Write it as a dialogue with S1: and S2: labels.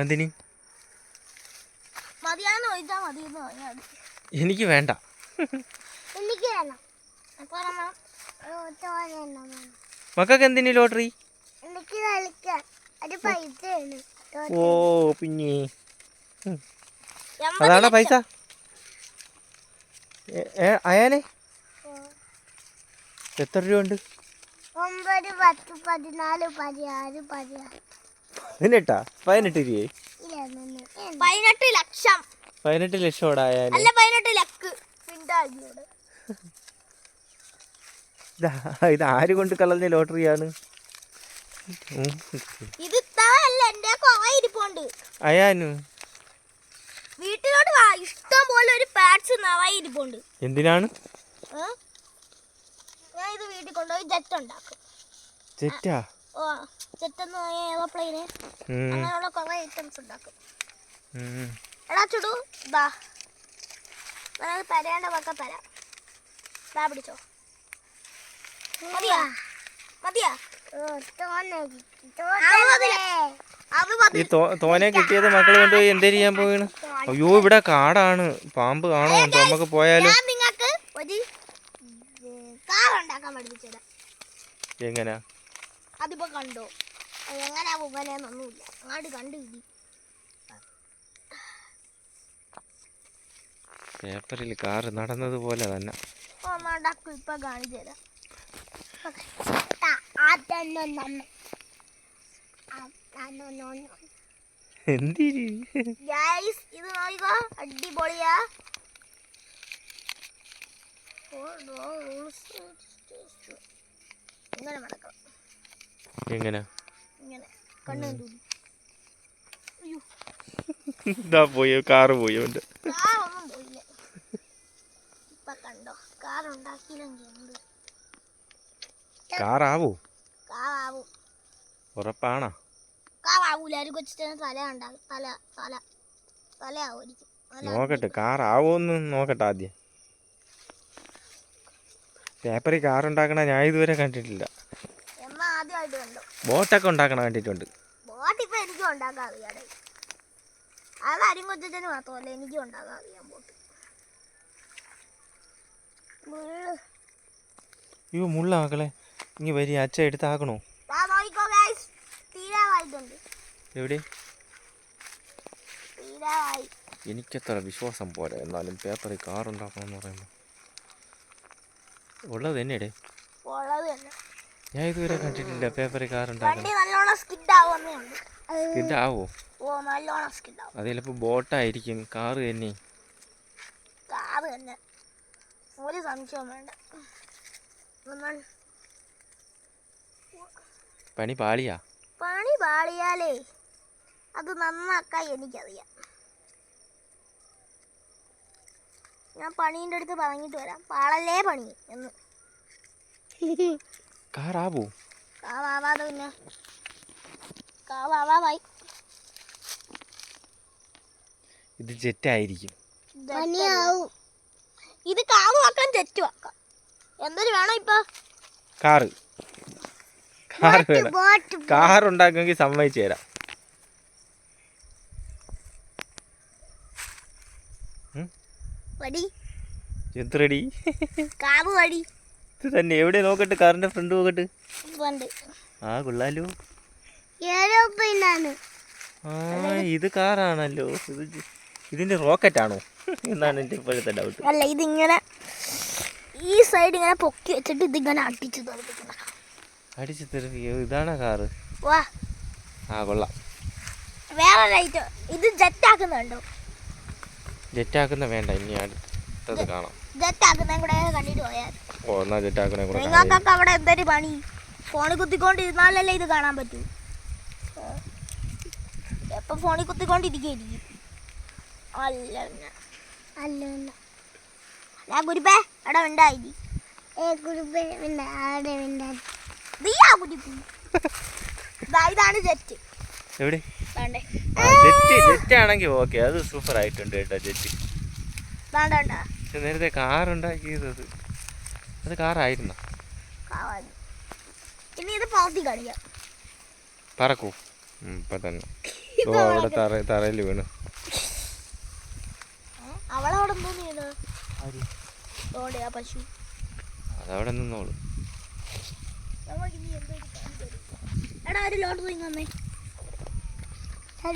S1: എന്തിന്?
S2: മതിയാന്ന് ചോദിച്ചാൽ മതിയെന്ന് പറഞ്ഞാൽ
S1: എനിക്ക് വേണ്ട.
S2: എനിക്ക് വേണം.
S1: മക്കൾക്ക് എന്തിനു ലോട്ടറി?
S2: എനിക്ക് കളിക്കാൻ ഒരു പൈസയാണ്.
S1: ഓ പിന്നെ അതാണോ പൈസ? അയാനെ എത്ര രൂപ ഉണ്ട്?
S2: 9, 10, 14, 16, 18.
S1: 18? 18 രൂപയെ?
S2: 18 ലക്ഷം.
S1: 18 ലക്ഷോടാ അയാനെ?
S2: അല്ല 18 ലക്ക്.
S1: ഇത് ആര് കൊണ്ട് കളഞ്ഞ ലോട്ടറിയാണ്?
S2: ഇത് അല്ല എന്റെ കൊറേ ഇരിപ്പുണ്ട്.
S1: അയാനു
S2: വീട്ടിലോട്ട് വാ, ഇഷ്ടം പോലെ ഒരു പാഡ്സ് നവായി ഇരിപ്പുണ്ട്.
S1: എന്തിനാണ്?
S2: ഞാൻ ഇത് വീട്ടിൽ കൊണ്ടുപോയി ജെറ്റ് ഉണ്ടാക്കും.
S1: ജെറ്റാ?
S2: ഓ ജെറ്റ് എന്ന് പറഞ്ഞാൽ എയർപ്ലെയിന്, അങ്ങനെയുള്ള കുറെ ഐറ്റംസ് ഉണ്ടാക്കും. എടാ ചുടു ഇതാ നിനക്ക് തരേണ്ട പക്ക തരാം. ഇതാ പിടിച്ചോ. മതിയാ? മതിയാ?
S1: ഈ തോനെ കിട്ടിയത് മക്കൾ കൊണ്ടുപോയി എന്തേ ചെയ്യാൻ പോവാണ്? അയ്യോ ഇവിടെ കാടാണ്, പാമ്പ് കാണോ എന്തോ. നമുക്ക് പോയാലോ?
S2: നിങ്ങൾക്ക് ഒരു കാർ ഉണ്ടാക്കാൻ പഠിപ്പിച്ചത്.
S1: എങ്ങനാ?
S2: അതിപ്പോ കണ്ടോ എങ്ങനെയാ പോകാനൊന്നുമില്ല, അങ്ങോട്ട് കണ്ടു.
S1: പേപ്പറിൽ കാറ് നടന്നതുപോലെ തന്നെ
S2: ഇപ്പൊ കാണിച്ചു തരാം.
S1: എന്തിരി
S2: ഇത് നോക്കിക്കോ, അടിപൊളിയാ. ഇങ്ങനെ നടക്കണം.
S1: എങ്ങനെ?
S2: ഇങ്ങനെ കണ്ണു
S1: ഇതാ പോയോ കാറ് പോയോ?
S2: കാറൊന്നും പോയില്ല. ഇപ്പൊ കണ്ടോ കാർ ഉണ്ടാക്കിയില്ലെങ്കിൽ എന്ത്
S1: കാറാവൂ?
S2: കാറാവും.
S1: ഉറപ്പാണോ?
S2: കാറാവൂല. ഒരു കൊച്ചിന് തല ഉണ്ടാകും. തലയാവുമായിരിക്കും.
S1: നോക്കട്ടെ കാറാവോന്ന് നോക്കട്ടെ ആദ്യം. പേപ്പറിൽ കാറുണ്ടാക്കണ ഞാൻ ഇതുവരെ കണ്ടിട്ടില്ല.
S2: എന്നാ ആദ്യമായിട്ട് കണ്ടോ?
S1: ബോട്ടൊക്കെ ഉണ്ടാക്കണ കണ്ടിട്ടുണ്ട്.
S2: ബോട്ട് ഇപ്പൊ എനിക്കും ഉണ്ടാക്കാൻ അറിയാതെ. അത് അരും കൊച്ചിന് മാത്രമല്ല എനിക്കും ഉണ്ടാക്കാൻ അറിയാം ബോട്ട്.
S1: അയ്യോ മുള്ള മക്കളെ, ഇനി വരി അച്ഛ എടുത്താക്കണോ? എവിടെ? എനിക്കത്ര വിശ്വാസം പോലെ. എന്നാലും പേപ്പറിൽ കാറുണ്ടാക്കണമെന്ന് പറയുമ്പോൾ ഉള്ളത് തന്നെയടേ. ഞാൻ ഇതുവരെ കണ്ടിട്ടില്ല പേപ്പറിൽ കാറുണ്ടാക്കണം. സ്കിഡ് ആവോ? അത് ചിലപ്പോൾ ബോട്ടായിരിക്കും. കാറ് തന്നെ.
S2: ഒരു സംശയം വേണ്ട.
S1: പണി പാളിയാ?
S2: പണി പാളിയാലേ അത് നന്നാക്കാൻ എനിക്കറിയാം. ഞാൻ പണീൻ്റെ അടുത്ത് പറഞ്ഞിട്ട് വരാം, പാളല്ലേ പണി എന്ന്.
S1: കാറാവോ?
S2: കാവാവാതെ പിന്നെ കാവാവായി.
S1: ഇത് ജെറ്റായിരിക്കും.
S2: ഇത് കാവാക്കാൻ ജെറ്റും ആക്കാം. എന്തൊരു വേണം ഇപ്പൊ?
S1: കാറ് വേണം. കാറുണ്ടാക്കുമെങ്കിൽ സമ്മതിച്ചു തരാം. എത്രടി? ഇത് തന്നെ. എവിടെ നോക്കട്ടെ, കാറിന്റെ ഫ്രണ്ട് നോക്കട്ടെ. ആ കൊള്ളാലോ. ആ ഇത് കാറാണല്ലോ. ഇതിന്റെ റോക്കറ്റ് ആണോ എന്നാണ് എന്റെ ഇപ്പോഴത്തെ ഡൗട്ട്.
S2: അല്ല, ഇതിങ്ങനെ ഈ സൈഡ് ഇങ്ങനെ പൊക്കി വെച്ചിട്ട് ഇതിങ്ങനെ അടിച്ചു
S1: തെറിപ്പിക്കോ? ഇതാണോ കാറ്? ആ കൊള്ളാം.
S2: വേറെ ലൈറ്റ് ഇത് ജെറ്റ് ആക്കുന്നുണ്ടോ?
S1: ജെറ്റ് ആക്കുന്ന വേണ്ട, ഇനി അടുത്തത് കാണാം.
S2: ജെറ്റ് ആക്കുന്ന കൂടെ കണ്ടിട്ട് പോയാൽ.
S1: ഓ എന്നാ ജെറ്റ് ആക്കുന്ന കൂടെ.
S2: നിങ്ങൾക്കൊക്കെ അവിടെ എന്തൊരു പണി? ഫോണിൽ കുത്തിക്കൊണ്ടിരുന്നാലല്ലേ ഇത് കാണാൻ പറ്റൂ. എപ്പം ഫോണിൽ കുത്തിക്കൊണ്ടിരിക്കും. അല്ല ഗുരുപ്പേ അവിടെ ഉണ്ടായി. ഇതാണ് ജെറ്റ്.
S1: എവിടെ? ജെറ്റ് ആണെങ്കിൽ ഓക്കെ, അത് സൂപ്പർ ആയിട്ടുണ്ട് കേട്ടോ ജെറ്റ്. നേരത്തെ കാറുണ്ടാക്കിയത് അത് കാറായിരുന്നോ?
S2: ഇനി ഇത് പറത്തി കളിയാ.
S1: പറക്കൂ. ഇപ്പൊ തന്നെ അവിടെ തറയിൽ വീണ്.
S2: അവളവിടെ എന്തോ ചെയ്യണ ആ പശു
S1: അതവിടെ നിന്നോളൂ.
S2: എടാ ഒരു ലോട്ട് തിങ്ങന്നേ.